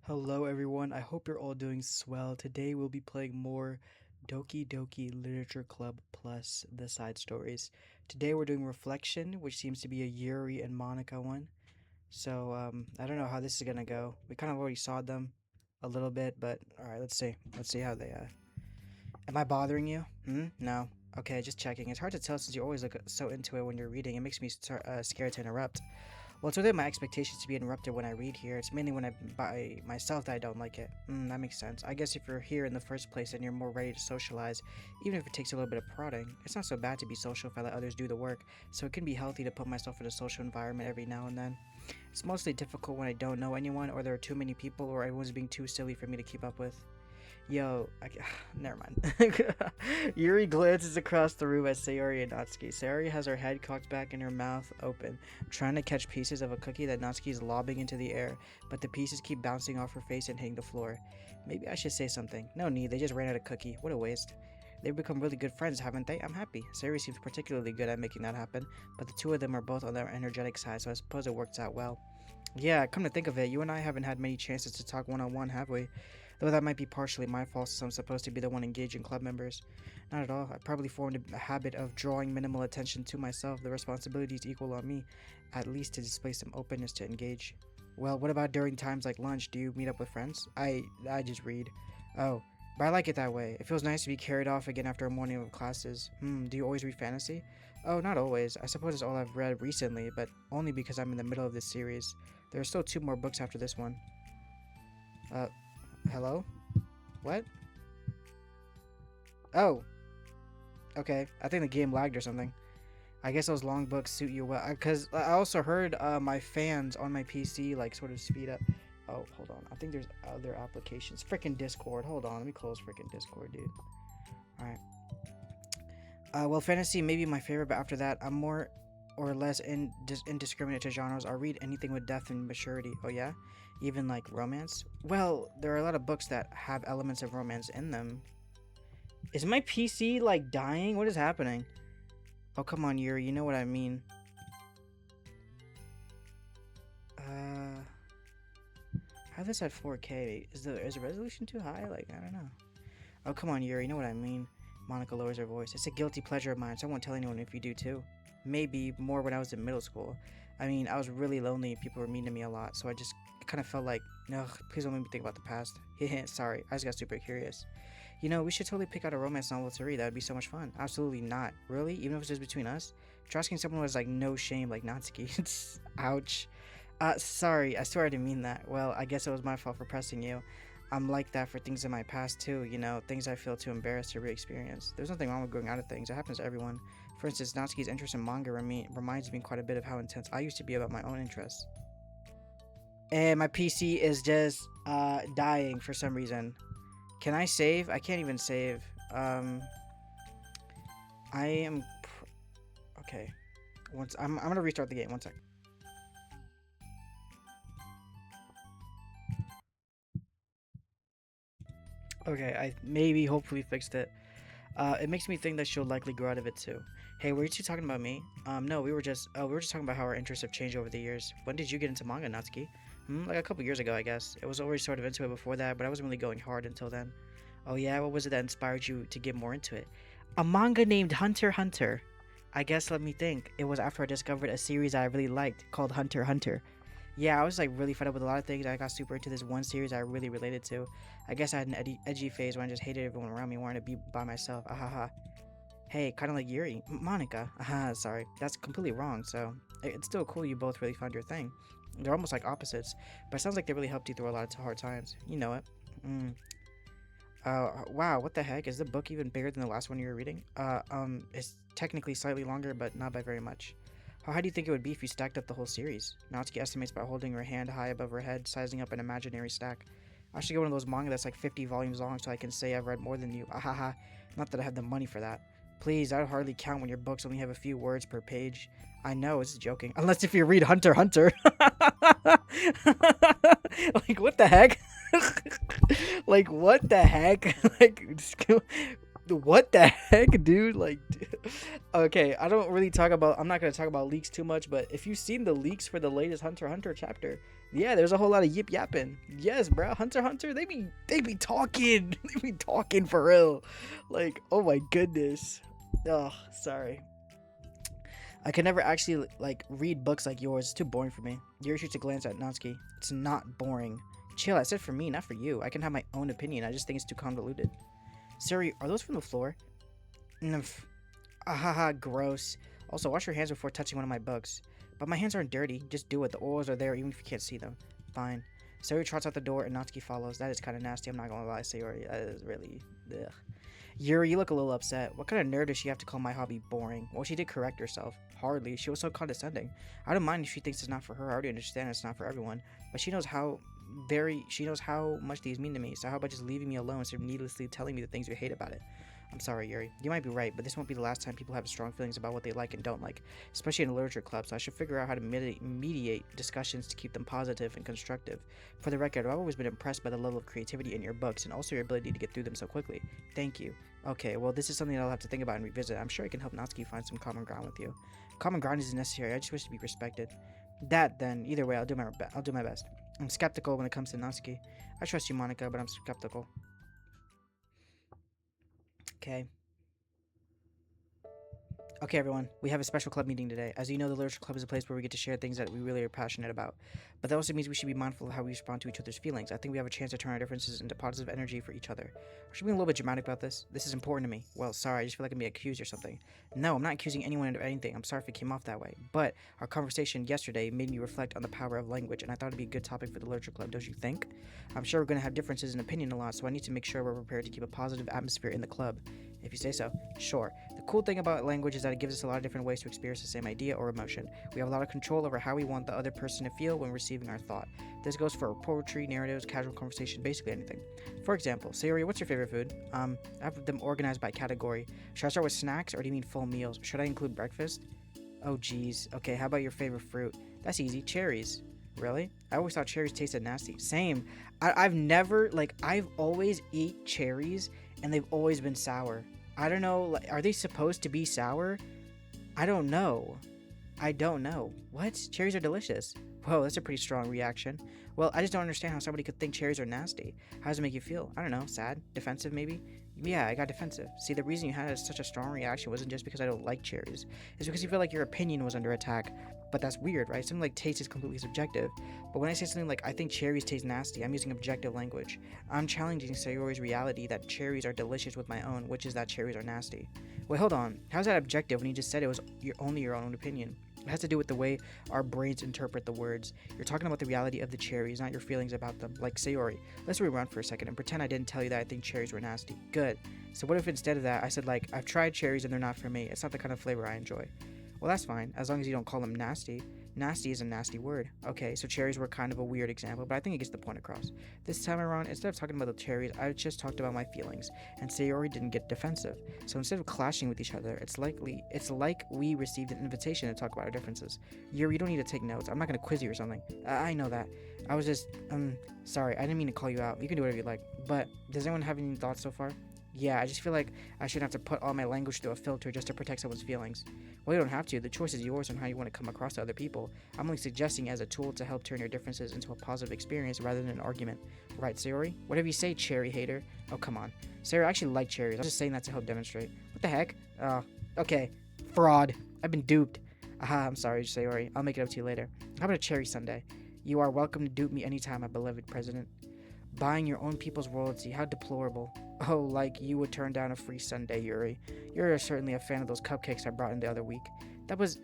Hello everyone, I hope you're all doing swell. Today we'll be playing more Doki Doki Literature Club plus the side stories. Today we're doing Reflection, which seems to be a Yuri and Monica one. I don't know how this is gonna go. We kind of already saw them a little bit, but alright, let's see. Let's see how they Am I bothering you? No. Okay, just checking. It's hard to tell since you always look so into it when you're reading. It makes me scared to interrupt. Well, it's within my expectations to be interrupted when I read here. It's mainly when I by myself that I don't like it. That makes sense. I guess if you're here in the first place and you're more ready to socialize, even if it takes a little bit of prodding, it's not so bad to be social if I let others do the work, so it can be healthy to put myself in a social environment every now and then. It's mostly difficult when I don't know anyone, or there are too many people, or everyone's being too silly for me to keep up with. Yo, never mind. Yuri glances across the room at Sayori and Natsuki. Sayori has her head cocked back and her mouth open, trying to catch pieces of a cookie that Natsuki is lobbing into the air, but the pieces keep bouncing off her face and hitting the floor. Maybe I should say something. No need, they just ran out of cookie. What a waste. They've become really good friends, haven't they? I'm happy. Sayori seems particularly good at making that happen, but the two of them are both on their energetic side, so I suppose it works out well. Yeah, come to think of it, you and I haven't had many chances to talk one-on-one, have we? Though that might be partially my fault since I'm supposed to be the one engaging club members. Not at all. I probably formed a habit of drawing minimal attention to myself. The responsibility is equal on me, at least to display some openness to engage. Well, what about during times like lunch? Do you meet up with friends? I just read. Oh, but I like it that way. It feels nice to be carried off again after a morning of classes. Do you always read fantasy? Oh, not always. I suppose it's all I've read recently, but only because I'm in the middle of this series. There are still two more books after this one. Uh, Hello? What? Oh, okay. I think the game lagged or something. I guess those long books suit you well. Because I also heard my fans on my PC like sort of speed up. Oh, hold on. I think there's other applications. Freaking Discord. Hold on. Let me close freaking Discord, dude. Alright. Well, fantasy may be my favorite, but after that, I'm more or less indiscriminate to genres. I'll read anything with depth and maturity. Oh, yeah? Even like romance? Well, there are a lot of books that have elements of romance in them. Is my PC like dying? What is happening? Oh, come on, Yuri. You know what I mean. I have this at 4K. Is the resolution too high? Like, I don't know. Oh, come on, Yuri. You know what I mean. Monica lowers her voice. It's a guilty pleasure of mine, so I won't tell anyone if you do too. Maybe more when I was in middle school. I mean, I was really lonely and people were mean to me a lot, so I just kind of felt like, no, please don't make me think about the past. Sorry, I just got super curious. You know, we should totally pick out a romance novel to read. That would be so much fun. Absolutely not. Really? Even if it's just between us? Try asking someone who has like no shame like Natsuki. Ouch. Sorry, I swear I didn't mean that. Well, I guess it was my fault for pressing you. I'm like that for things in my past too, you know, things I feel too embarrassed to re-experience. There's nothing wrong with going out of things. It happens to everyone. For instance, Natsuki's interest in manga reminds me quite a bit of how intense I used to be about my own interests. And my PC is just dying for some reason. Can I save? I can't even save. I am okay. I'm gonna restart the game. One sec. Okay, I maybe hopefully fixed it. It makes me think that she'll likely grow out of it too. Hey, were you two talking about me? No, we were just talking about how our interests have changed over the years. When did you get into manga, Natsuki? Like a couple years ago, I guess. It was always sort of into it before that, but I wasn't really going hard until then. Oh yeah, what was it that inspired you to get more into it? A manga named Hunter x Hunter. I guess let me think. It was after I discovered a series I really liked called Hunter x Hunter. Yeah, I was like really fed up with a lot of things. I got super into this one series I really related to. I guess I had an edgy phase when I just hated everyone around me, wanted to be by myself. Ahaha. Hey, kind of like Yuri. Monica. Aha, sorry. That's completely wrong, so it's still cool you both really found your thing. They're almost like opposites, but it sounds like they really helped you through a lot of hard times. You know it. Wow, what the heck? Is the book even bigger than the last one you were reading? It's technically slightly longer, but not by very much. How high do you think it would be if you stacked up the whole series? Natsuki estimates by holding her hand high above her head, sizing up an imaginary stack. I should get one of those manga that's like 50 volumes long so I can say I've read more than you. Ahaha. Not that I have the money for that. Please, I would hardly count when your books only have a few words per page. I know, it's joking. Unless if you read Hunter x Hunter. Like, what the heck? Like, what the heck? Like, What the heck, dude? Like, okay, I don't really talk about. I'm not gonna talk about leaks too much, but if you've seen the leaks for the latest Hunter x Hunter chapter, yeah, there's a whole lot of yip yapping. Yes, bro, Hunter x Hunter, they be talking, they be talking for real. Like, oh my goodness. Oh, sorry. I can never actually like read books like yours. It's too boring for me. Yours shoots a glance at Natsuki. It's not boring. Chill. I said for me, not for you. I can have my own opinion. I just think it's too convoluted. Siri, are those from the floor? Nymph. Ahaha, gross. Also, wash your hands before touching one of my books. But my hands aren't dirty. Just do it. The oils are there even if you can't see them. Fine. Sayori trots out the door and Natsuki follows. That is kind of nasty. I'm not gonna lie, Sayori. That is really... Ugh. Yuri, you look a little upset. What kind of nerd does she have to call my hobby boring? Well, she did correct herself. Hardly. She was so condescending. I don't mind if she thinks it's not for her. I already understand it's not for everyone. But she knows how much these mean to me. So how about just leaving me alone instead of needlessly telling me the things you hate about it? I'm sorry, Yuri. You might be right, but this won't be the last time people have strong feelings about what they like and don't like, especially in a literature club, so I should figure out how to mediate discussions to keep them positive and constructive. For the record, I've always been impressed by the level of creativity in your books and also your ability to get through them so quickly. Thank you. Okay, well, this is something that I'll have to think about and revisit. I'm sure I can help Natsuki find some common ground with you. Common ground isn't necessary. I just wish to be respected. That, then, either way, I'll do my best. I'm skeptical when it comes to Natsuki. I trust you, Monica, but I'm skeptical. Okay. Okay, everyone, we have a special club meeting today. As you know, the Literature Club is a place where we get to share things that we really are passionate about. But that also means we should be mindful of how we respond to each other's feelings. I think we have a chance to turn our differences into positive energy for each other. I should be a little bit dramatic about this. This is important to me. Well, sorry, I just feel like I'm being accused or something. No, I'm not accusing anyone of anything. I'm sorry if it came off that way. But our conversation yesterday made me reflect on the power of language, and I thought it'd be a good topic for the Literature Club, don't you think? I'm sure we're going to have differences in opinion a lot, so I need to make sure we're prepared to keep a positive atmosphere in the club. If you say so. Sure. The cool thing about language is that it gives us a lot of different ways to experience the same idea or emotion. We have a lot of control over how we want the other person to feel when receiving our thought. This goes for poetry, narratives, casual conversation, basically anything. For example, Sayori, what's your favorite food? I have them organized by category. Should I start with snacks or do you mean full meals? Should I include breakfast? Oh geez. Okay, how about your favorite fruit? That's easy. Cherries. Really? I always thought cherries tasted nasty. Same. I've always eat cherries and they've always been sour. I don't know, like, are they supposed to be sour? I don't know. What? Cherries are delicious. Whoa, that's a pretty strong reaction. Well, I just don't understand how somebody could think cherries are nasty. How does it make you feel? I don't know, sad? Defensive, maybe? Yeah, I got defensive. See, the reason you had such a strong reaction wasn't just because I don't like cherries. It's because you feel like your opinion was under attack. But that's weird, right? Something like taste is completely subjective. But when I say something like, I think cherries taste nasty, I'm using objective language. I'm challenging Sayori's reality that cherries are delicious with my own, which is that cherries are nasty. Wait, hold on. How's that objective when you just said it was only your own opinion? It has to do with the way our brains interpret the words. You're talking about the reality of the cherries, not your feelings about them. Like Sayori. Let's rewind for a second and pretend I didn't tell you that I think cherries were nasty. Good. So what if instead of that, I said like, I've tried cherries and they're not for me. It's not the kind of flavor I enjoy. Well, that's fine, as long as you don't call them nasty. Nasty is a nasty word. Okay, so cherries were kind of a weird example, but I think it gets the point across. This time around, instead of talking about the cherries, I just talked about my feelings, and Sayori didn't get defensive. So instead of clashing with each other, it's like we received an invitation to talk about our differences. Yuri, you don't need to take notes. I'm not going to quiz you or something. I know that. I was just, sorry, I didn't mean to call you out. You can do whatever you like. But does anyone have any thoughts so far? Yeah, I just feel like I shouldn't have to put all my language through a filter just to protect someone's feelings. Well, you don't have to. The choice is yours on how you want to come across to other people. I'm only suggesting as a tool to help turn your differences into a positive experience rather than an argument. Right, Sayori? Whatever you say, cherry hater. Oh, come on. Sayori, I actually like cherries. I'm just saying that to help demonstrate. What the heck? Okay. Fraud. I've been duped. Aha, I'm sorry, Sayori. I'll make it up to you later. How about a cherry sundae? You are welcome to dupe me anytime, my beloved president. Buying your own people's royalty, how deplorable. Oh, like you would turn down a free sundae, Yuri. You're certainly a fan of those cupcakes I brought in the other week. I was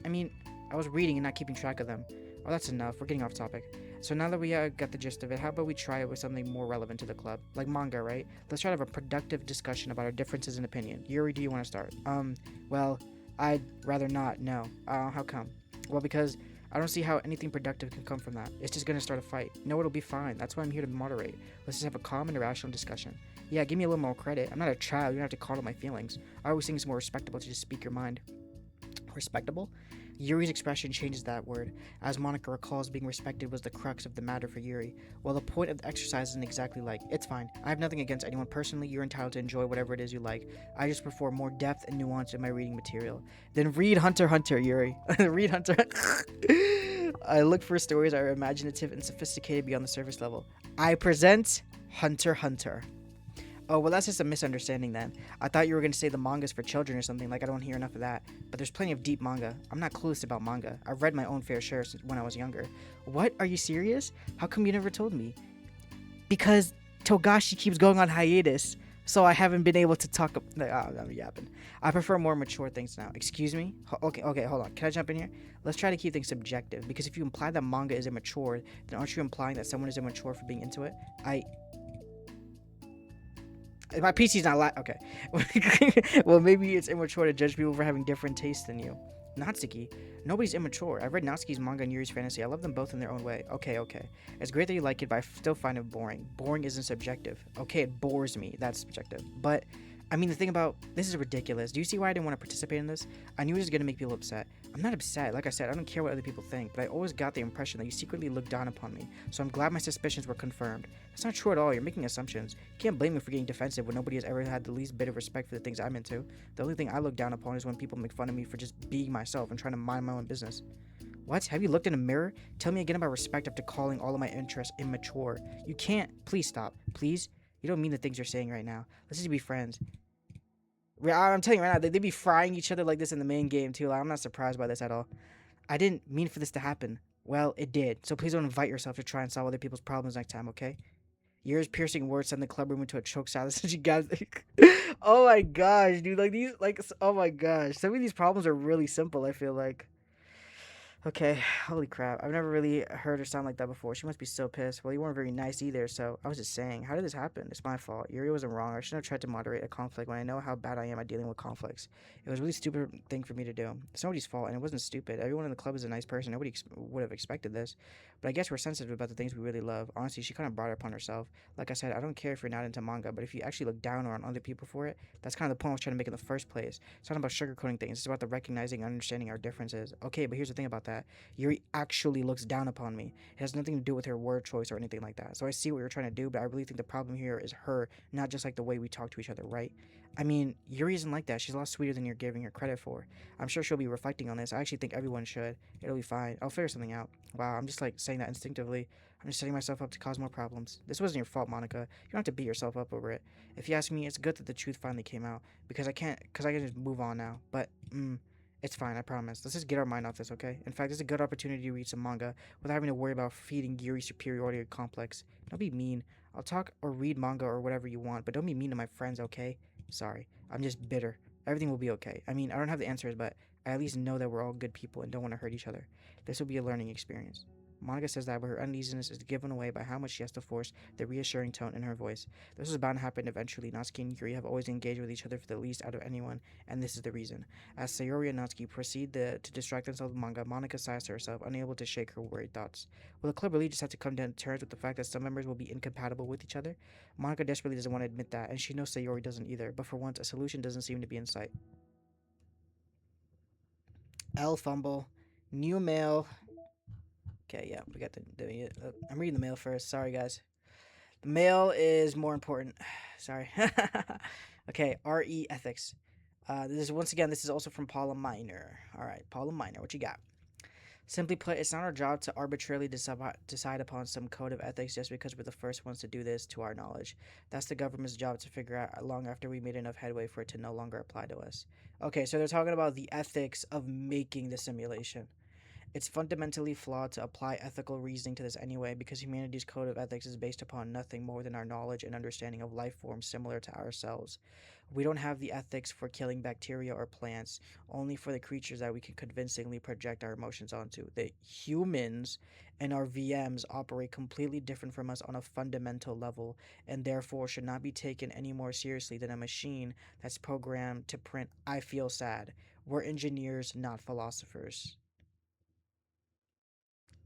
reading and not keeping track of them. Oh, that's enough. We're getting off topic. So now that we got the gist of it, how about we try it with something more relevant to the club? Like manga, right? Let's try to have a productive discussion about our differences in opinion. Yuri, do you want to start? Well, I'd rather not, no. How come? Well, because I don't see how anything productive can come from that. It's just gonna start a fight. No, it'll be fine. That's why I'm here to moderate. Let's just have a calm and rational discussion. Yeah, give me a little more credit. I'm not a child. You don't have to coddle my feelings. I always think it's more respectable to just speak your mind. Respectable? Yuri's expression changes that word, as Monica recalls being respected was the crux of the matter for Yuri. While the point of the exercise isn't exactly like, it's fine, I have nothing against anyone personally, you're entitled to enjoy whatever it is you like. I just prefer more depth and nuance in my reading material. Then read Hunter x Hunter, Yuri. Read Hunter. I look for stories that are imaginative and sophisticated beyond the surface level. I present Hunter x Hunter. Oh, well, that's just a misunderstanding then. I thought you were going to say the manga's for children or something, like I don't hear enough of that. But there's plenty of deep manga. I'm not clueless about manga. I've read my own fair share since when I was younger. What? Are you serious? How come you never told me? Because Togashi keeps going on hiatus, so I haven't been able to talk. I'm yapping. I prefer more mature things now. Excuse me? Okay, hold on. Can I jump in here? Let's try to keep things subjective, because if you imply that manga is immature, then aren't you implying that someone is immature for being into it? My PC's not okay. Well, maybe it's immature to judge people for having different tastes than you. Natsuki, nobody's immature. I've read Natsuki's manga and Yuri's fantasy. I love them both in their own way. Okay. It's great that you like it, but I still find it boring. Boring isn't subjective. Okay, it bores me. That's subjective. But I mean, the thing about this is ridiculous. Do you see why I didn't want to participate in this? I knew it was gonna make people upset. I'm not upset. Like I said, I don't care what other people think, but I always got the impression that you secretly looked down upon me. So I'm glad my suspicions were confirmed. That's not true at all. You're making assumptions. You can't blame me for getting defensive when nobody has ever had the least bit of respect for the things I'm into. The only thing I look down upon is when people make fun of me for just being myself and trying to mind my own business. What? Have you looked in a mirror? Tell me again about respect after calling all of my interests immature. You can't. Please stop. Please? You don't mean the things you're saying right now. Let's just be friends. I'm telling you right now, they be frying each other like this in the main game too. Like, I'm not surprised by this at all. I didn't mean for this to happen. Well, it did. So please don't invite yourself to try and solve other people's problems next time, okay? Years piercing words send the club room into a choke silence. You guys, oh my gosh, dude! Like these, like oh my gosh, some of these problems are really simple. I feel like. Okay, holy crap. I've never really heard her sound like that before. She must be so pissed. Well, you weren't very nice either, so I was just saying, how did this happen? It's my fault. Yuri wasn't wrong. I shouldn't have tried to moderate a conflict when I know how bad I am at dealing with conflicts. It was a really stupid thing for me to do. It's nobody's fault, and it wasn't stupid. Everyone in the club is a nice person. Nobody would have expected this. But I guess we're sensitive about the things we really love. Honestly, she kind of brought it upon herself. Like I said, I don't care if you're not into manga, but if you actually look down on other people for it, that's kind of the point I was trying to make in the first place. It's not about sugarcoating things. It's about the recognizing and understanding our differences. Okay, but here's the thing about that. Yuri actually looks down upon me. It has nothing to do with her word choice or anything like that. So I see what you're trying to do, but I really think the problem here is her, not just like the way we talk to each other, right? I mean, Yuri isn't like that. She's a lot sweeter than you're giving her credit for. I'm sure she'll be reflecting on this. I actually think everyone should. It'll be fine. I'll figure something out. Wow, I'm just like saying that instinctively. I'm just setting myself up to cause more problems. This wasn't your fault, Monica. You don't have to beat yourself up over it. If you ask me, it's good that the truth finally came out because I can just move on now. But it's fine, I promise. Let's just get our mind off this, okay? In fact, it's a good opportunity to read some manga without having to worry about feeding Yuri's superiority complex. Don't be mean. I'll talk or read manga or whatever you want, but don't be mean to my friends, okay? Sorry. I'm just bitter. Everything will be okay. I mean, I don't have the answers, but I at least know that we're all good people and don't want to hurt each other. This will be a learning experience. Monica says that, but her uneasiness is given away by how much she has to force the reassuring tone in her voice. This was bound to happen eventually. Natsuki and Yuri have always engaged with each other for the least out of anyone, and this is the reason. As Sayori and Natsuki proceed to distract themselves with manga, Monica sighs to herself, unable to shake her worried thoughts. Will the club really just have to come to terms with the fact that some members will be incompatible with each other? Monica desperately doesn't want to admit that, and she knows Sayori doesn't either, but for once, a solution doesn't seem to be in sight. L fumble. New mail. Okay, yeah, we got I'm reading the mail first. Sorry, guys. The mail is more important. Sorry. Okay, RE Ethics. This is once again. This is also from Paula Miner. All right, Paula Miner, what you got? Simply put, it's not our job to arbitrarily decide upon some code of ethics just because we're the first ones to do this to our knowledge. That's the government's job to figure out long after we made enough headway for it to no longer apply to us. Okay, so they're talking about the ethics of making the simulation. It's fundamentally flawed to apply ethical reasoning to this anyway, because humanity's code of ethics is based upon nothing more than our knowledge and understanding of life forms similar to ourselves. We don't have the ethics for killing bacteria or plants, only for the creatures that we can convincingly project our emotions onto. The humans and our VMs operate completely different from us on a fundamental level, and therefore should not be taken any more seriously than a machine that's programmed to print, "I feel sad." We're engineers, not philosophers.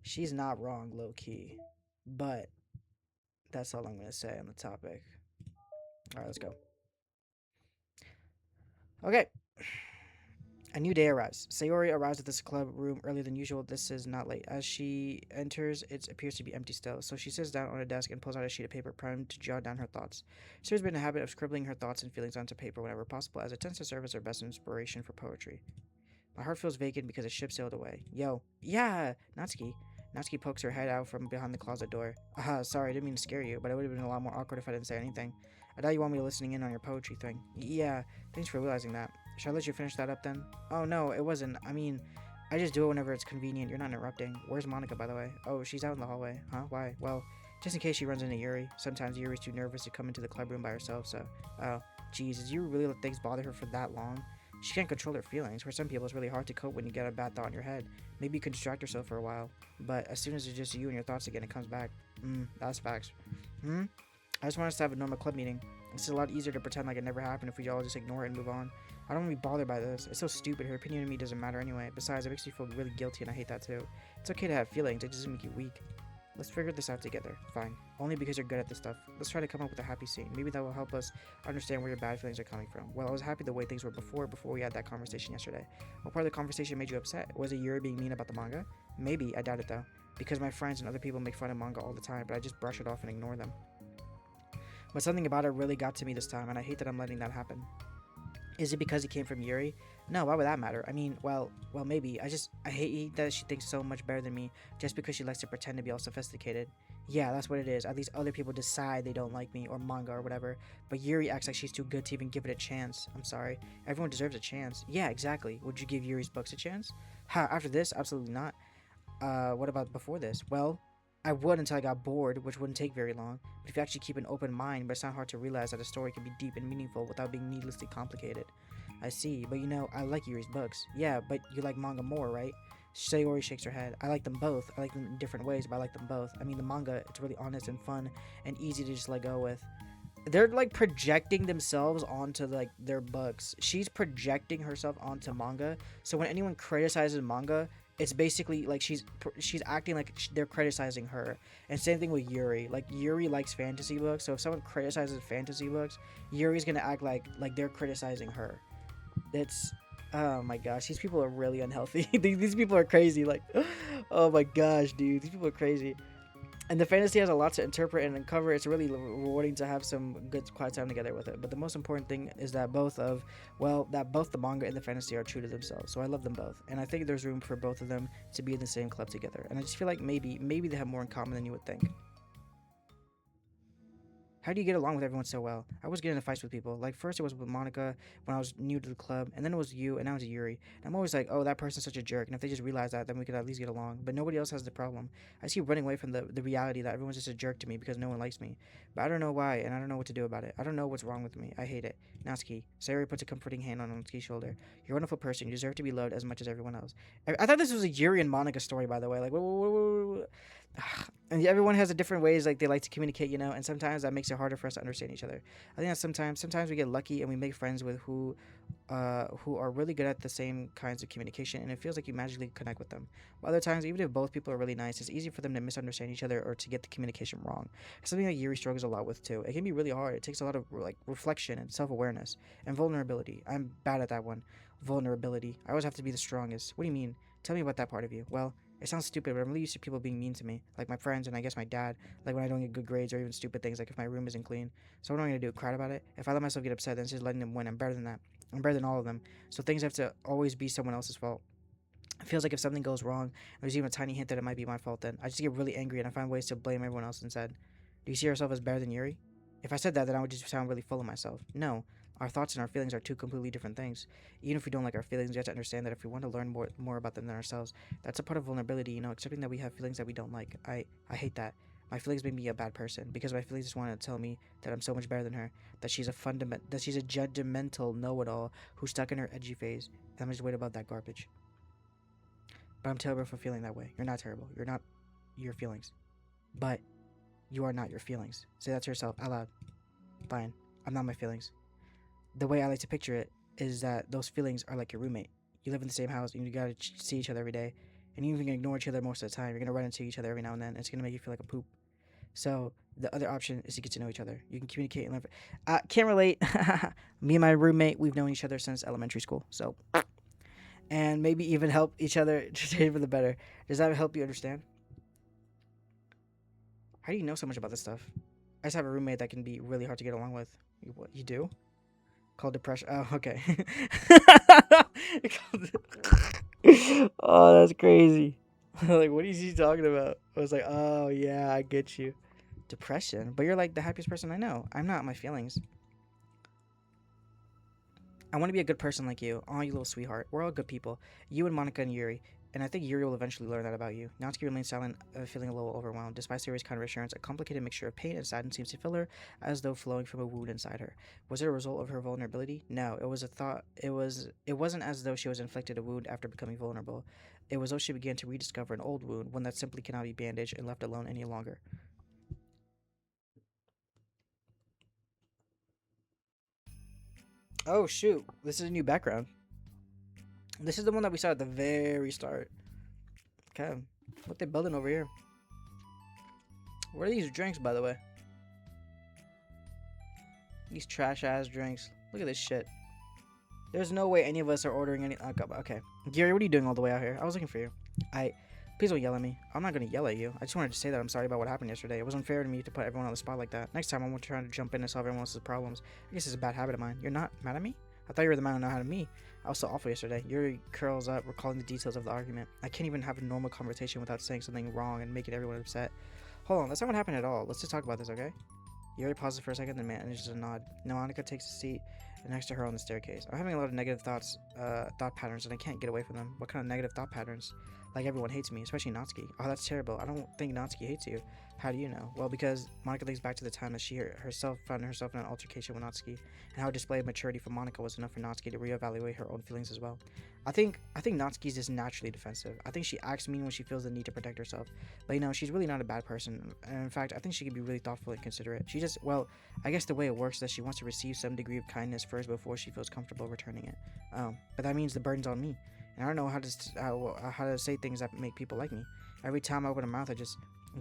She's not wrong, low key. But that's all I'm going to say on the topic. All right, let's go. Okay. A new day arrives. Sayori arrives at this club room earlier than usual. This is not late. As she enters, it appears to be empty still, so she sits down on a desk and pulls out a sheet of paper primed to jot down her thoughts. Sayori's been in a habit of scribbling her thoughts and feelings onto paper whenever possible, as it tends to serve as her best inspiration for poetry. My heart feels vacant because the ship sailed away. Yo. Yeah! Natsuki. Natsuki pokes her head out from behind the closet door. Aha, sorry, I didn't mean to scare you, but it would have been a lot more awkward if I didn't say anything. I thought you want me listening in on your poetry thing. Yeah, thanks for realizing that. Should I let you finish that up then? Oh no, it wasn't. I mean, I just do it whenever it's convenient. You're not interrupting. Where's Monica, by the way? Oh, she's out in the hallway. Huh? Why? Well, just in case she runs into Yuri. Sometimes Yuri's too nervous to come into the club room by herself, so... Oh, geez, did you really let things bother her for that long? She can't control her feelings. For some people, it's really hard to cope when you get a bad thought in your head. Maybe you can distract yourself for a while, but as soon as it's just you and your thoughts again, it comes back. That's facts. I just want us to have a normal club meeting. It's a lot easier to pretend like it never happened if we all just ignore it and move on. I don't want to be bothered by this. It's so stupid. Her opinion of me doesn't matter anyway. Besides, it makes me feel really guilty, and I hate that too. It's okay to have feelings. It doesn't make you weak. Let's figure this out together. Fine. Only because you're good at this stuff. Let's try to come up with a happy scene. Maybe that will help us understand where your bad feelings are coming from. Well, I was happy the way things were before we had that conversation yesterday. What part of the conversation made you upset? Was it Yuri being mean about the manga? Maybe. I doubt it though. Because my friends and other people make fun of manga all the time, but I just brush it off and ignore them. But something about it really got to me this time, and I hate that I'm letting that happen. Is it because it came from Yuri? No, why would that matter? I mean, well, maybe. I hate that she thinks so much better than me just because she likes to pretend to be all sophisticated. Yeah, that's what it is. At least other people decide they don't like me or manga or whatever. But Yuri acts like she's too good to even give it a chance. I'm sorry. Everyone deserves a chance. Yeah, exactly. Would you give Yuri's books a chance? Ha, after this? Absolutely not. What about before this? Well, I would until I got bored, which wouldn't take very long. But if you actually keep an open mind, but it's not hard to realize that a story can be deep and meaningful without being needlessly complicated. I see, but I like Yuri's books. Yeah, but you like manga more, right? Sayori shakes her head. I like them both. I like them in different ways, but I like them both. I mean, the manga, it's really honest and fun and easy to just let go with. They're like projecting themselves onto like their books. She's projecting herself onto manga. So when anyone criticizes manga, it's basically like she's acting like they're criticizing her. And same thing with Yuri. Like Yuri likes fantasy books, so if someone criticizes fantasy books, Yuri's gonna act like they're criticizing her. It's oh my gosh, these people are really unhealthy. These people are crazy. Like, oh my gosh, dude, these people are crazy. And the fantasy has a lot to interpret and uncover. It's really rewarding to have some good quiet time together with it. But the most important thing is that both the manga and the fantasy are true to themselves. So I love them both, and I think there's room for both of them to be in the same club together. And I just feel like maybe they have more in common than you would think. How do you get along with everyone so well? I was getting in fights with people. Like, first it was with Monica when I was new to the club, and then it was you, and now it's Yuri. And I'm always like, oh, that person's such a jerk, and if they just realize that, then we could at least get along. But nobody else has the problem. I just keep running away from the reality that everyone's just a jerk to me because no one likes me. But I don't know why, and I don't know what to do about it. I don't know what's wrong with me. I hate it. Natsuki. Sayori puts a comforting hand on Natsuki's shoulder. You're a wonderful person. You deserve to be loved as much as everyone else. I thought this was a Yuri and Monica story, by the way. Like, and everyone has a different ways like they like to communicate, and sometimes that makes it harder for us to understand each other. I think that sometimes we get lucky and we make friends with who are really good at the same kinds of communication, and it feels like you magically connect with them. But other times, even if both people are really nice, it's easy for them to misunderstand each other or to get the communication wrong. It's something that Yuri struggles a lot with too. It can be really hard. It takes a lot of like reflection and self-awareness and vulnerability. I'm bad at that one. Vulnerability. I always have to be the strongest. What do you mean? Tell me about that part of you. Well, it sounds stupid, but I'm really used to people being mean to me, like my friends and I guess my dad, like when I don't get good grades or even stupid things, like if my room isn't clean. So what am I going to do, cry about it? If I let myself get upset, then it's just letting them win. I'm better than that. I'm better than all of them. So things have to always be someone else's fault. It feels like if something goes wrong, there's even a tiny hint that it might be my fault, then I just get really angry and I find ways to blame everyone else instead. Do you see yourself as better than Yuri? If I said that, then I would just sound really full of myself. No. Our thoughts and our feelings are two completely different things. Even if we don't like our feelings, we have to understand that if we want to learn more about them than ourselves, that's a part of vulnerability, accepting that we have feelings that we don't like. I hate that. My feelings make me a bad person because my feelings just want to tell me that I'm so much better than her, that she's a judgmental know-it-all who's stuck in her edgy phase, and I'm just worried about that garbage. But I'm terrible for feeling that way. You're not terrible. You're not your feelings. But you are not your feelings. Say that to yourself out loud. Fine. I'm not my feelings. The way I like to picture it is that those feelings are like your roommate. You live in the same house and you gotta see each other every day, and you even ignore each other most of the time. You're gonna run into each other every now and then. It's gonna make you feel like a poop. So the other option is to get to know each other. You can communicate and learn. Can't relate. Me and my roommate, we've known each other since elementary school. So and maybe even help each other to change for the better. Does that help you understand? How do you know so much about this stuff? I just have a roommate that can be really hard to get along with. What you do? Called depression. Oh, okay. Oh, that's crazy. Like, what is he talking about? I was like, oh yeah, I get you. Depression, but you're like the happiest person I know. I'm not. My feelings. I want to be a good person like you. Oh, you little sweetheart. We're all good people. You and Monica and Yuri. And I think Yuri will eventually learn that about you. Natsuki remains silent, feeling a little overwhelmed. Despite Sayori's kind reassurance, a complicated mixture of pain and sadness seems to fill her, as though flowing from a wound inside her. Was it a result of her vulnerability? No, it was a thought. It wasn't as though she was inflicted a wound after becoming vulnerable. It was as though she began to rediscover an old wound, one that simply cannot be bandaged and left alone any longer. Oh shoot! This is a new background. This is the one that we saw at the very start. Okay, what they building over here? What are these drinks, by the way? These trash ass drinks. Look at this shit. There's no way any of us are ordering any. Okay, Gary, what are you doing all the way out here? I was looking for you. Please don't yell at me. I'm not gonna yell at you. I just wanted to say that I'm sorry about what happened yesterday. It was unfair to me to put everyone on the spot like that. Next time, I won't try to jump in and solve everyone else's problems. I guess it's a bad habit of mine. You're not mad at me? I thought you were the man who know how to me. I was so awful yesterday. Yuri curls up, recalling the details of the argument. I can't even have a normal conversation without saying something wrong and making everyone upset. Hold on, that's not what happened at all. Let's just talk about this, okay? Yuri pauses for a second, then manages a nod. Now Monica takes a seat next to her on the staircase. I'm having a lot of negative thought patterns, and I can't get away from them. What kind of negative thought patterns? Like everyone hates me, especially Natsuki. Oh, that's terrible. I don't think Natsuki hates you. How do you know? Well, because Monica thinks back to the time that she herself found herself in an altercation with Natsuki, and how a display of maturity from Monica was enough for Natsuki to reevaluate her own feelings as well. I think Natsuki's just naturally defensive. I think she acts mean when she feels the need to protect herself. But she's really not a bad person. And in fact, I think she can be really thoughtful and considerate. She just, well, I guess the way it works is that she wants to receive some degree of kindness first before she feels comfortable returning it. But that means the burden's on me. And I don't know how to say things that make people like me. Every time I open my mouth,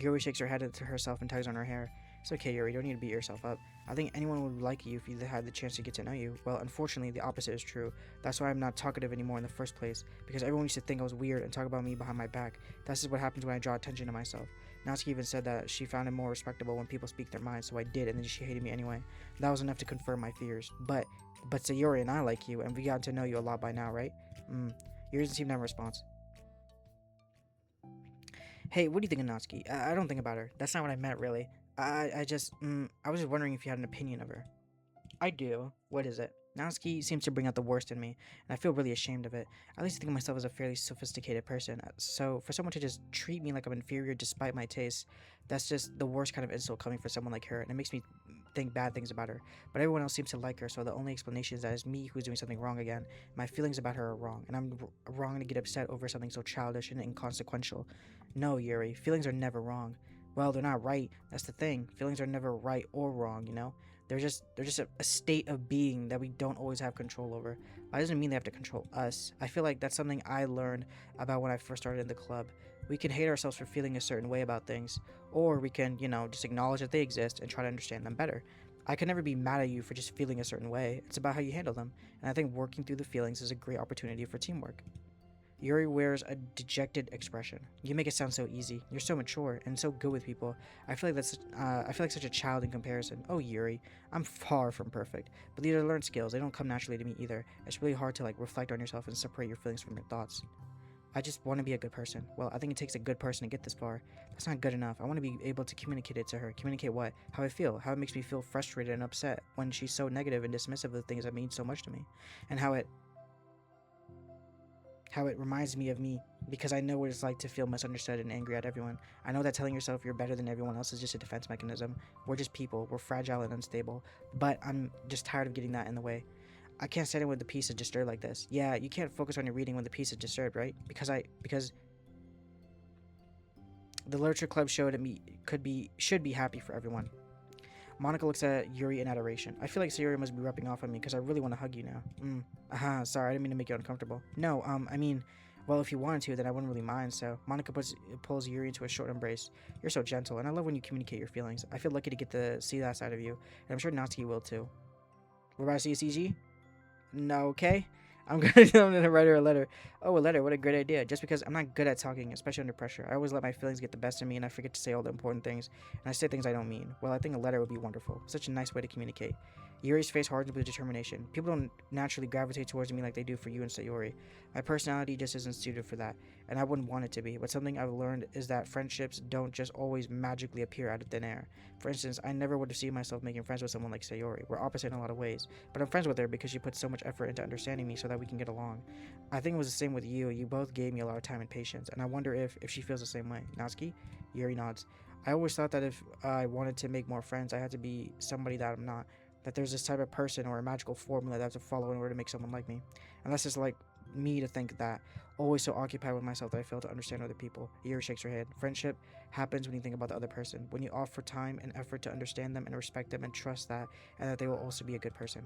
Yuri shakes her head to herself and tugs on her hair. It's okay, Yuri. You don't need to beat yourself up. I think anyone would like you if you had the chance to get to know you. Well, unfortunately, the opposite is true. That's why I'm not talkative anymore in the first place. Because everyone used to think I was weird and talk about me behind my back. That's just what happens when I draw attention to myself. Natsuki even said that she found it more respectable when people speak their minds, so I did, and then she hated me anyway. That was enough to confirm my fears. But Sayori and I like you, and we got to know you a lot by now, right? Yuri doesn't seem to have a response. Hey, what do you think of Natsuki? I don't think about her. That's not what I meant, really. I was just wondering if you had an opinion of her. I do. What is it? Natsuki seems to bring out the worst in me, and I feel really ashamed of it. I used to think of myself as a fairly sophisticated person, so for someone to just treat me like I'm inferior despite my tastes, that's just the worst kind of insult coming from someone like her, and it makes me think bad things about her. But everyone else seems to like her, so the only explanation is that it's me who's doing something wrong again. My feelings about her are wrong, and I'm wrong to get upset over something so childish and inconsequential. No, Yuri, feelings are never wrong. Well, they're not right. That's the thing. Feelings are never right or wrong, you know? They're just a state of being that we don't always have control over. That doesn't mean they have to control us. I feel like that's something I learned about when I first started in the club. We can hate ourselves for feeling a certain way about things, or we can, just acknowledge that they exist and try to understand them better. I can never be mad at you for just feeling a certain way. It's about how you handle them, and I think working through the feelings is a great opportunity for teamwork. Yuri wears a dejected expression. You make it sound so easy. You're so mature and so good with people. I feel like such a child in comparison. Oh, Yuri, I'm far from perfect, but these are learned skills. They don't come naturally to me either. It's really hard to reflect on yourself and separate your feelings from your thoughts. I just want to be a good person. Well, I think it takes a good person to get this far. That's not good enough. I want to be able to communicate it to her. Communicate what? How I feel. How it makes me feel frustrated and upset when she's so negative and dismissive of the things that mean so much to me, and how it reminds me of me, because I know what it's like to feel misunderstood and angry at everyone. I know that telling yourself you're better than everyone else is just a defense mechanism. We're just people. We're fragile and unstable. But I'm just tired of getting that in the way. I can't stand it when the piece is disturbed like this. Yeah, you can't focus on your reading when the piece is disturbed, right? Because the literature club showed me should be happy for everyone. Monica looks at Yuri in adoration. I feel like Sayori must be rubbing off on me because I really want to hug you now. Sorry, I didn't mean to make you uncomfortable. No, I mean, well, if you wanted to, then I wouldn't really mind, so. Monica pulls Yuri into a short embrace. You're so gentle, and I love when you communicate your feelings. I feel lucky to get to see that side of you, and I'm sure Natsuki will too. We're about to see a CG? No, okay. I'm gonna write her a letter. Oh, a letter. What a great idea. Just because I'm not good at talking, especially under pressure. I always let my feelings get the best of me and I forget to say all the important things. And I say things I don't mean. Well, I think a letter would be wonderful. Such a nice way to communicate. Yuri's face hardened with determination. People don't naturally gravitate towards me like they do for you and Sayori. My personality just isn't suited for that, and I wouldn't want it to be. But something I've learned is that friendships don't just always magically appear out of thin air. For instance, I never would have seen myself making friends with someone like Sayori. We're opposite in a lot of ways, but I'm friends with her because she puts so much effort into understanding me so that we can get along. I think it was the same with you. You both gave me a lot of time and patience, and I wonder if she feels the same way. Natsuki? Yuri nods. I always thought that if I wanted to make more friends, I had to be somebody that I'm not. That there's this type of person or a magical formula that I have to follow in order to make someone like me. And that's just like me to think that. Always so occupied with myself that I fail to understand other people. Yuri shakes her head. Friendship happens when you think about the other person. When you offer time and effort to understand them and respect them and trust that, and that they will also be a good person.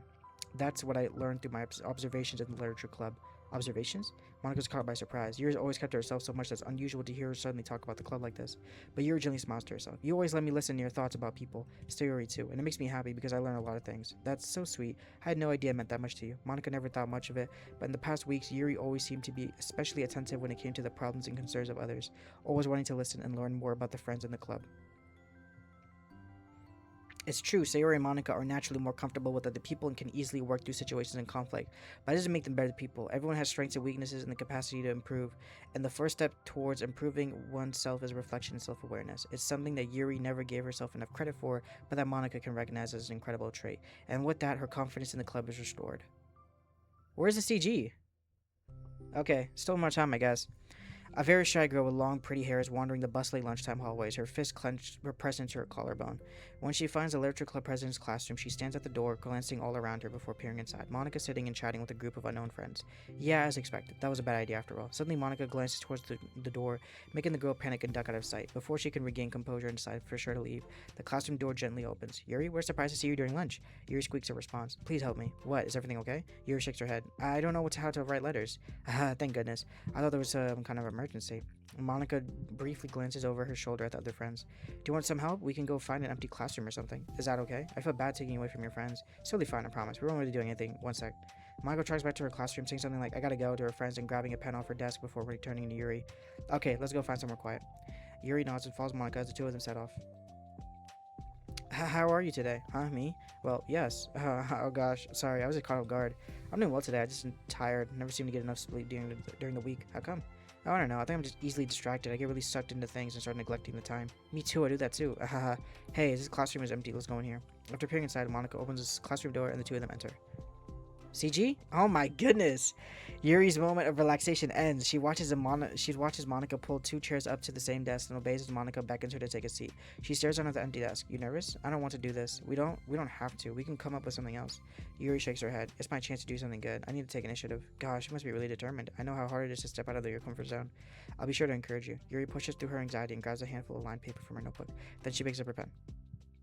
That's what I learned through my observations in the literature club. Observations? Monica's caught by surprise. Yuri's always kept to herself so much that's unusual to hear her suddenly talk about the club like this. But Yuri gently smiles to herself. You always let me listen to your thoughts about people. Sayori too, and it makes me happy because I learn a lot of things. That's so sweet. I had no idea it meant that much to you. Monica never thought much of it, but in the past weeks, Yuri always seemed to be especially attentive when it came to the problems and concerns of others, always wanting to listen and learn more about the friends in the club. It's true, Sayori and Monica are naturally more comfortable with other people and can easily work through situations and conflict, but that doesn't make them better people. Everyone has strengths and weaknesses and the capacity to improve, and the first step towards improving oneself is reflection and self awareness. It's something that Yuri never gave herself enough credit for, but that Monica can recognize as an incredible trait, and with that, her confidence in the club is restored. Where's the CG? Okay, still more time, I guess. A very shy girl with long, pretty hair is wandering the bustling lunchtime hallways, her fist clenched, pressed into her collarbone. When she finds the literature club president's classroom, she stands at the door, glancing all around her before peering inside. Monica sitting and chatting with a group of unknown friends. Yeah, as expected. That was a bad idea after all. Suddenly, Monica glances towards the door, making the girl panic and duck out of sight. Before she can regain composure and decide for sure to leave, the classroom door gently opens. Yuri, we're surprised to see you during lunch. Yuri squeaks a response. Please help me. What? Is everything okay? Yuri shakes her head. I don't know how to write letters. Ah, thank goodness. I thought there was some kind of emergency. Monica briefly glances over her shoulder at the other friends. Do you want some help? We can go find an empty classroom or something. Is that okay? I feel bad taking you away from your friends. It's totally fine, I promise. We won't really do anything. One sec. Monica tries back to her classroom, saying something like, I gotta go, to her friends and grabbing a pen off her desk before returning to Yuri. Okay, let's go find somewhere quiet. Yuri nods and follows Monica as the two of them set off. How are you today? Huh, me? Well, yes. Oh gosh, sorry, I was caught off guard. I'm doing well today, I just am tired. Never seem to get enough sleep during the week. How come? I don't know. I think I'm just easily distracted. I get really sucked into things and start neglecting the time. Me too. I do that too. Hey, this classroom is empty. Let's go in here. After peering inside, Monica opens this classroom door and the two of them enter. CG? Oh my goodness! Yuri's moment of relaxation ends. She watches Monica pull two chairs up to the same desk and obeys as Monica beckons her to take a seat. She stares down at the empty desk. You nervous? I don't want to do this. We don't have to. We can come up with something else. Yuri shakes her head. It's my chance to do something good. I need to take initiative. Gosh, you must be really determined. I know how hard it is to step out of your comfort zone. I'll be sure to encourage you. Yuri pushes through her anxiety and grabs a handful of lined paper from her notebook. Then she picks up her pen.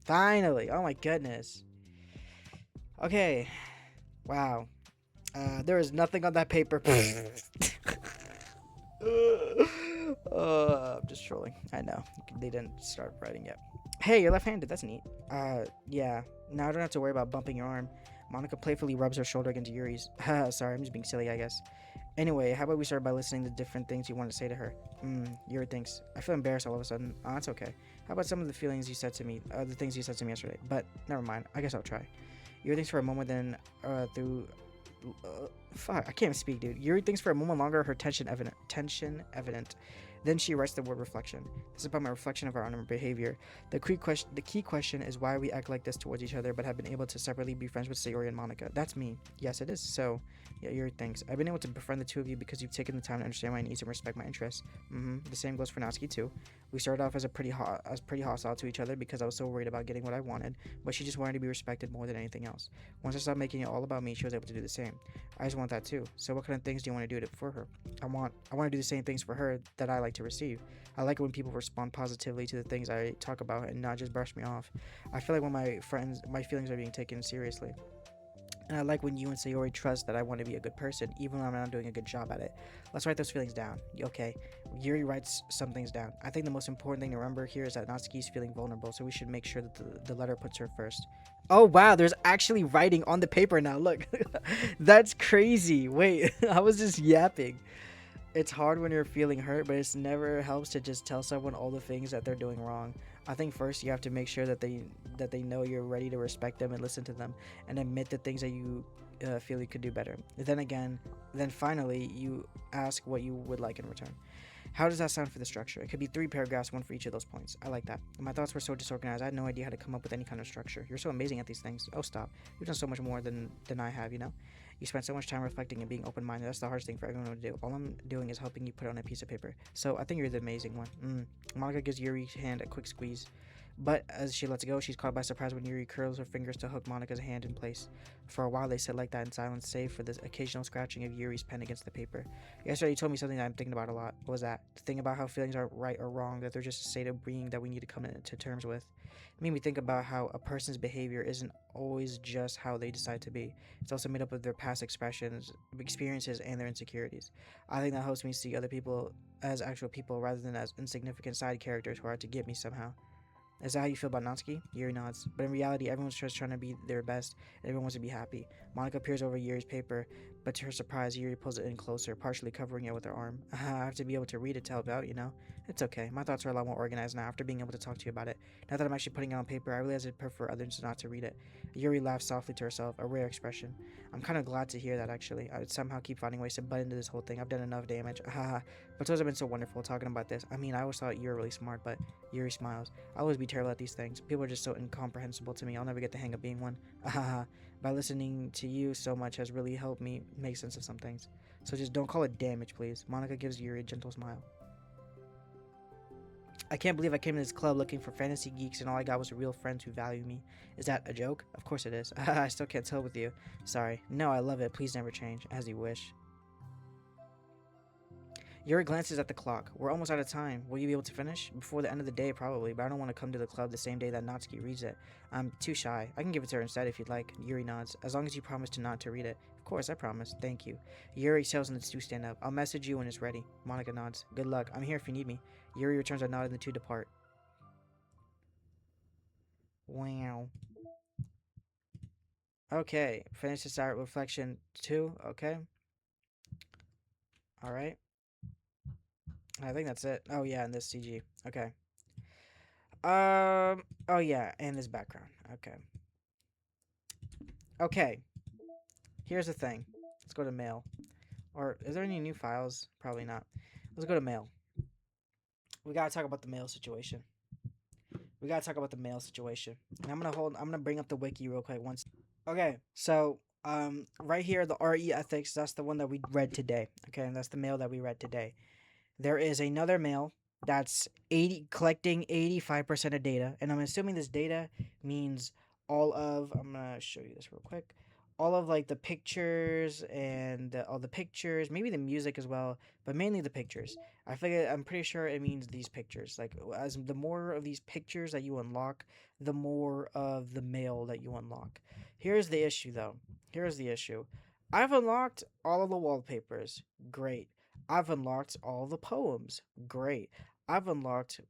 Finally! Oh my goodness. Okay. Wow. There is nothing on that paper. I'm just trolling. I know. They didn't start writing yet. Hey, you're left-handed. That's neat. Yeah. Now I don't have to worry about bumping your arm. Monica playfully rubs her shoulder against Yuri's. Sorry, I'm just being silly, I guess. Anyway, how about we start by listening to different things you want to say to her? Yuri thinks. I feel embarrassed all of a sudden. Oh, that's okay. How about some of the feelings you said to me, the things you said to me yesterday? But never mind. I guess I'll try. Yuri thinks for a moment, then fuck, I can't speak, dude. Yuri thinks for a moment longer, her tension evident. Then she writes the word reflection. This is about my reflection of our own behavior. The key question is why we act like this towards each other, but have been able to separately be friends with Sayori and Monica. That's me. Yes, it is. So, yeah, Yuri thinks. I've been able to befriend the two of you because you've taken the time to understand my needs and respect my interests. The same goes for Natsuki too. We started off as pretty hostile to each other because I was so worried about getting what I wanted, but she just wanted to be respected more than anything else. Once I stopped making it all about me, she was able to do the same. I just want that too. So what kind of things do you want to do for her? I want to do the same things for her that I like to receive. I like it when people respond positively to the things I talk about and not just brush me off. I feel like when my feelings are being taken seriously. And I like when you and Sayori trust that I want to be a good person, even when I'm not doing a good job at it. Let's write those feelings down. Okay. Yuri writes some things down. I think the most important thing to remember here is that Natsuki is feeling vulnerable, so we should make sure that the letter puts her first. Oh wow, there's actually writing on the paper now. Look, that's crazy. Wait, I was just yapping. It's hard when you're feeling hurt, but it's never helps to just tell someone all the things that they're doing wrong. I think first you have to make sure that they know you're ready to respect them and listen to them, and admit the things that you feel you could do better. Then finally you ask what you would like in return. How does that sound for the structure? It could be 3 paragraphs, one for each of those points. I like that. My thoughts were so disorganized. I had no idea how to come up with any kind of structure. You're so amazing at these things. Oh, stop. You've done so much more than I have, you know? You spent so much time reflecting and being open minded. That's the hardest thing for everyone to do. All I'm doing is helping you put it on a piece of paper. So I think you're the amazing one. Monica gives Yuri's hand a quick squeeze. But as she lets go, she's caught by surprise when Yuri curls her fingers to hook Monica's hand in place. For a while, they sit like that in silence, save for the occasional scratching of Yuri's pen against the paper. Yesterday, you told me something that I'm thinking about a lot. What was that? The thing about how feelings aren't right or wrong, that they're just a state of being that we need to come to terms with. It made me think about how a person's behavior isn't always just how they decide to be. It's also made up of their past expressions, experiences, and their insecurities. I think that helps me see other people as actual people rather than as insignificant side characters who are out to get me somehow. Is that how you feel about Natsuki? Yuri nods. But in reality, everyone's just trying to be their best, and everyone wants to be happy. Monica peers over Yuri's paper, but to her surprise, Yuri pulls it in closer, partially covering it with her arm. I have to be able to read it to help out, you know? It's okay. My thoughts are a lot more organized now after being able to talk to you about it. Now that I'm actually putting it on paper, I realize I'd prefer others not to read it. Yuri laughs softly to herself, a rare expression. I'm kind of glad to hear that, actually. I would somehow keep finding ways to butt into this whole thing. I've done enough damage. Haha. But those have been so wonderful talking about this. I mean, I always thought you were really smart, but Yuri smiles. I'll always be terrible at these things. People are just so incomprehensible to me. I'll never get the hang of being one. Ahaha. By listening to you so much has really helped me make sense of some things. So just don't call it damage, please. Monica gives Yuri a gentle smile. I can't believe I came to this club looking for fantasy geeks and all I got was real friends who value me. Is that a joke? Of course it is. I still can't tell with you. Sorry. No, I love it. Please never change. As you wish. Yuri glances at the clock. We're almost out of time. Will you be able to finish? Before the end of the day, probably, but I don't want to come to the club the same day that Natsuki reads it. I'm too shy. I can give it to her instead if you'd like. Yuri nods. As long as you promise to not to read it. Of course, I promise. Thank you. Yuri exhales and the two stand up. I'll message you when it's ready. Monica nods. Good luck. I'm here if you need me. Yuri returns a nod and the two depart. Wow. Okay. Finish this out. Reflection 2. Okay. Alright. I think that's it. Oh, yeah, and this CG. Okay. Oh, yeah, and this background. Okay. Okay. Here's the thing. Let's go to mail. Or is there any new files? Probably not. Let's go to mail. We gotta talk about the mail situation. We gotta talk about the mail situation. And I'm gonna bring up the wiki real quick once. Okay, so right here the RE ethics, that's the one that we read today. Okay, and that's the mail that we read today. There is another mail that's 80 collecting 85% of data, and I'm assuming this data means all of I'm gonna show you this real quick. All of like the pictures and all the pictures, maybe the music as well, but mainly the pictures. I'm pretty sure it means these pictures. Like as the more of these pictures that you unlock, the more of the mail that you unlock. Here's the issue though. Here's the issue. I've unlocked all of the wallpapers. Great. I've unlocked all the poems. Great. I've unlocked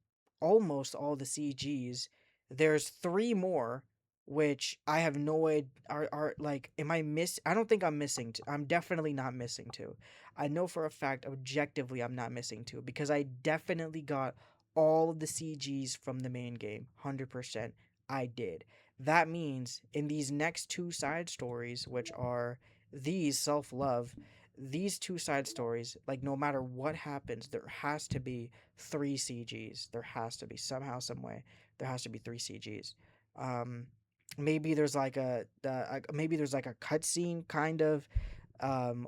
almost all the CGs. There's three more, which I have no idea are like. Am I miss? I don't think I'm missing. I'm definitely not missing two. I know for a fact, objectively, I'm not missing two because I definitely got all of the CGs from the main game. 100%. I did. That means in these next two side stories, which are these self love, these two side stories, like no matter what happens, there has to be three CGs. There has to be somehow, some way. There has to be three CGs. Um, maybe there's like maybe there's like a cutscene kind of,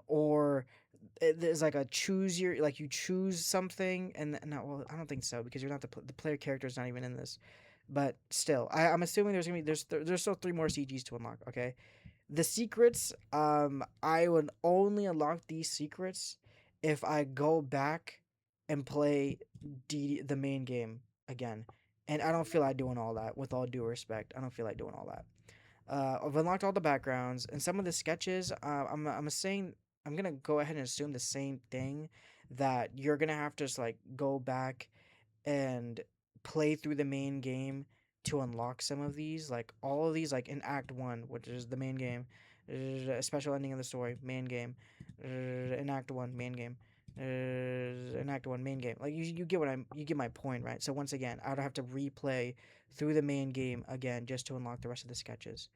or there's like a choose your like you choose something and no, well I don't think so because you're not the player character is not even in this, but still I'm assuming there's gonna be there's still three more CGs to unlock. Okay, the secrets, I would only unlock these secrets if I go back and play the main game again. And I don't feel like doing all that, with all due respect. I don't feel like doing all that. I've unlocked all the backgrounds and some of the sketches. I'm saying I'm gonna go ahead and assume the same thing, that you're gonna have to just like go back and play through the main game to unlock some of these. Like all of these, like in Act One, which is the main game, a special ending of the story, main game, in Act One, main game. In Act One, main game. Like you get what you get my point, right? So once again, I would have to replay through the main game again just to unlock the rest of the sketches.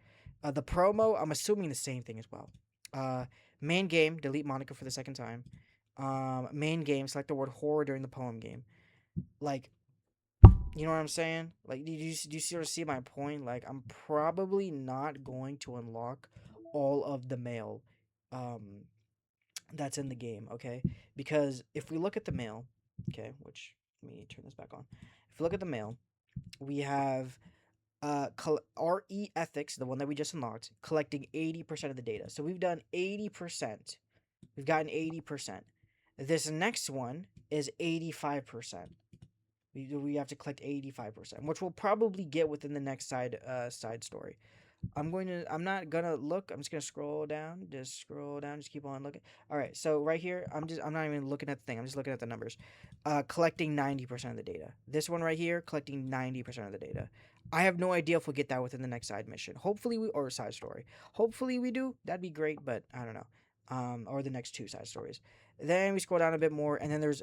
The promo, I'm assuming the same thing as well. Uh, Main game, delete Monica for the second time. Main game, select the word horror during the poem game. Like, you know what I'm saying? Like, do you sort of see my point? Like, I'm probably not going to unlock all of the mail um, that's in the game, okay? Because if we look at the mail, okay, which, let me turn this back on. If we look at the mail, we have RE Ethics, the one that we just unlocked, collecting 80% of the data. So we've done 80%. We've gotten 80%. This next one is 85%. We have to collect 85%, which we'll probably get within the next side story. I'm not gonna look. I'm just gonna scroll down. Just scroll down. Just keep on looking. All right. So right here, I'm not even looking at the thing. I'm just looking at the numbers. Collecting 90% of the data. This one right here, collecting 90% of the data. I have no idea if we'll get that within the next side mission. Hopefully or side story. Hopefully we do. That'd be great, but I don't know. Or the next two side stories. Then we scroll down a bit more, and then there's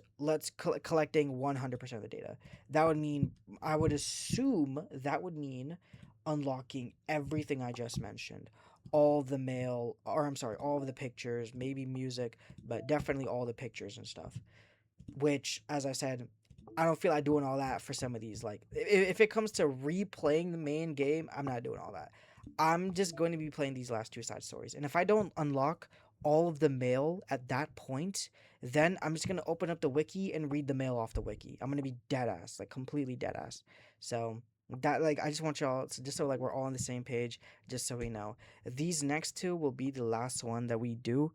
collecting 100% of the data. That would mean, I would assume that would mean unlocking everything I just mentioned. All the mail, or I'm sorry, all of the pictures, maybe music, but definitely all the pictures and stuff. Which, as I said, I don't feel like doing all that for some of these. Like, if it comes to replaying the main game, I'm not doing all that. I'm just going to be playing these last two side stories. And if I don't unlock all of the mail at that point, then I'm just going to open up the wiki and read the mail off the wiki. I'm going to be dead ass, like completely dead ass. So that, like, I just want y'all to, just so like we're all on the same page, just so we know. These next two will be the last one that we do.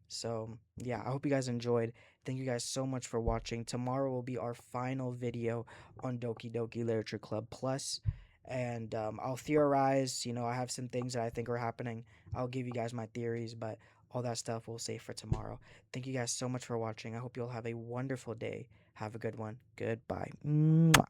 So yeah, I hope you guys enjoyed. Thank you guys so much for watching. Tomorrow will be our final video on Doki Doki Literature Club Plus. And I'll theorize. I have some things that I think are happening. I'll give you guys my theories, but all that stuff we'll save for tomorrow. Thank you guys so much for watching. I hope you'll have a wonderful day. Have a good one. Goodbye. Mwah.